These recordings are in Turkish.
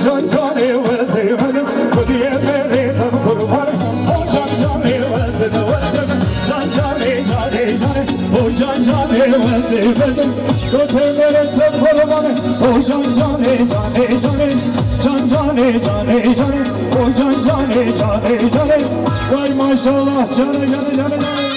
can canı vazifedim Kudiye feridem kurbanım O can canı vazifedim Can canı canı canı O can canı vazifedim Götürmeyetim kurbanım O can canı canı canı Can canı canı canı O can canı canı canı Vay maşallah canı canı canı canı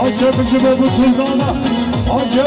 Acı oldu tuzağına acı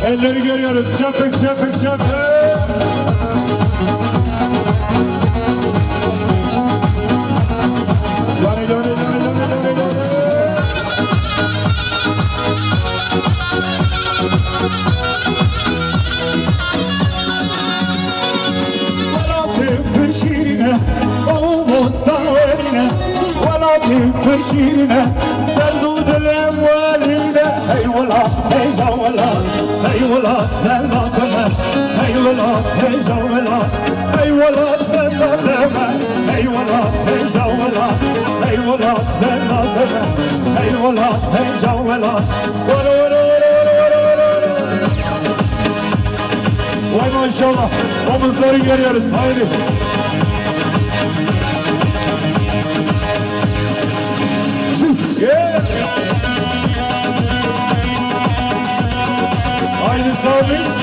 Elleri görüyoruz. Çapık çapık çapık. Döne döne döne döne döne döne. Valla tıpkı şirine, o bostan verine. Valla tıpkı şirine, derdu dilem valide. Eyvallah, eyvallah. Eyvallah, eyvallah, eyvallah, eyvallah, eyvallah. velat velatına Ey velat ey can velat Vay maşallah omuzları görüyoruz haydi Yeah. Haydi Sami.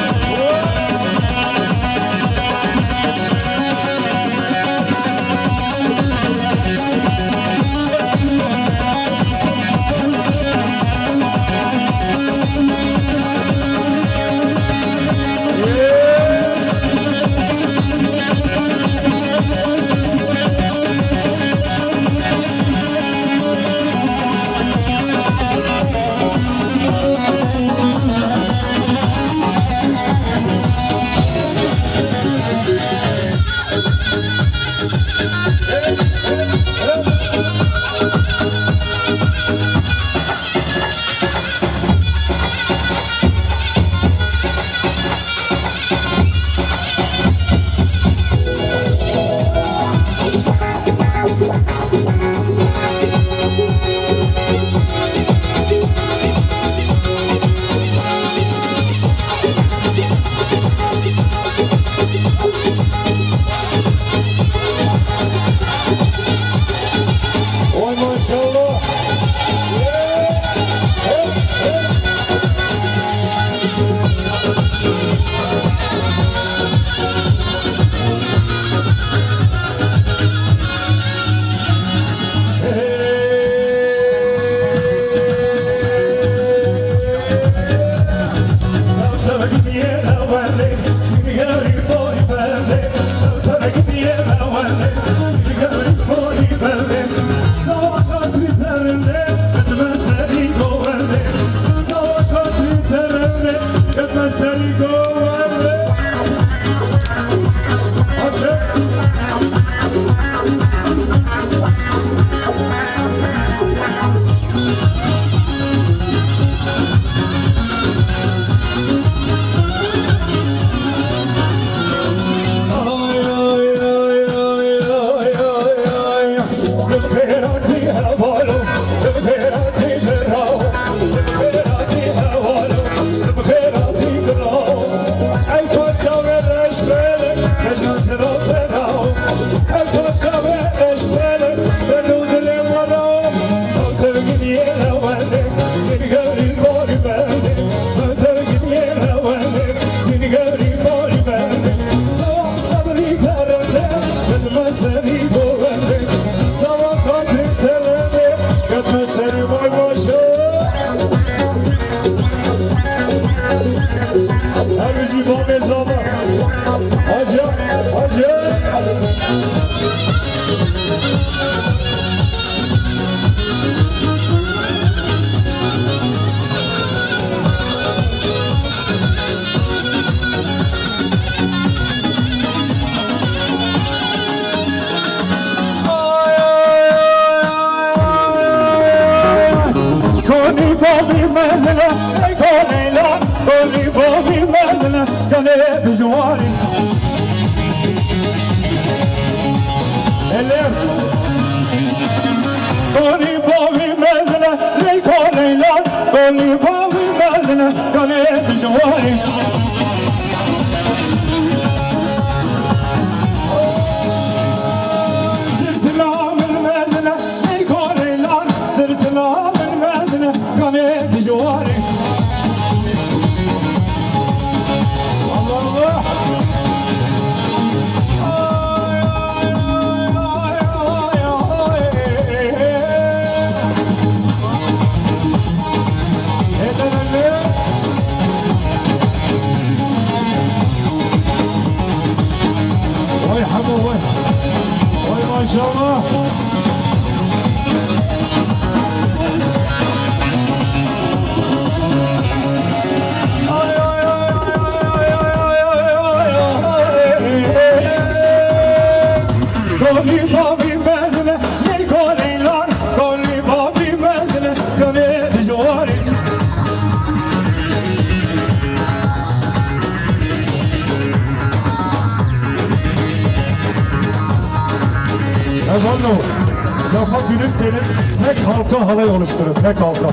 yapabilirseniz tek halka halay oluşturun. Tek halka.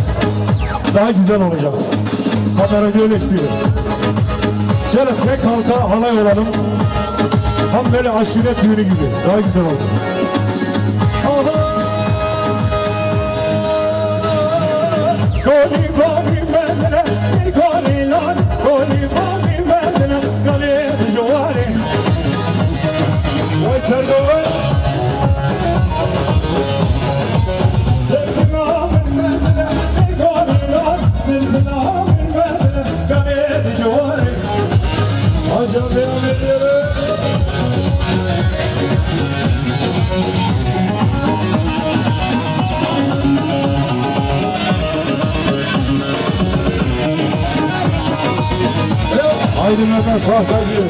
Daha güzel olacak. Kameracı öyle istiyor. Şöyle tek halka halay olalım. Tam böyle aşiret düğünü gibi. Daha güzel olsun. Goli goli mezene, goli lan, goli goli mezene, goli jovare. Vay Serdoğan. Zırtına mezene, goli lan, zırtına mezene, goli jovare. Acaba devam ediyorum. Haydi Mehmet Fahtacı.